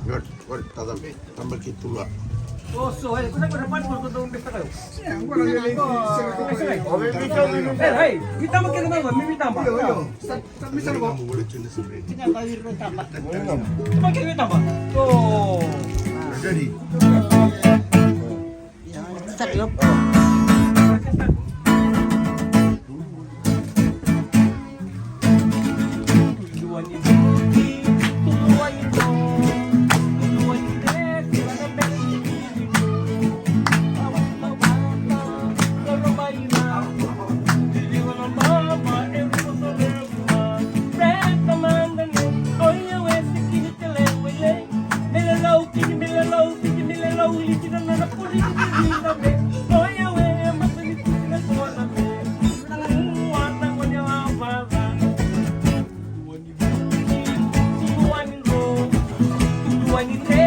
What tambah Tulua. Oh, so ay kung dapat mo ko doon basta kayo. Hey, kita mo kaya naman, may tamba. Bisa mo boleh jenis ini. Cuma kaya tamba. Oh. Jadi. Start yuk. When you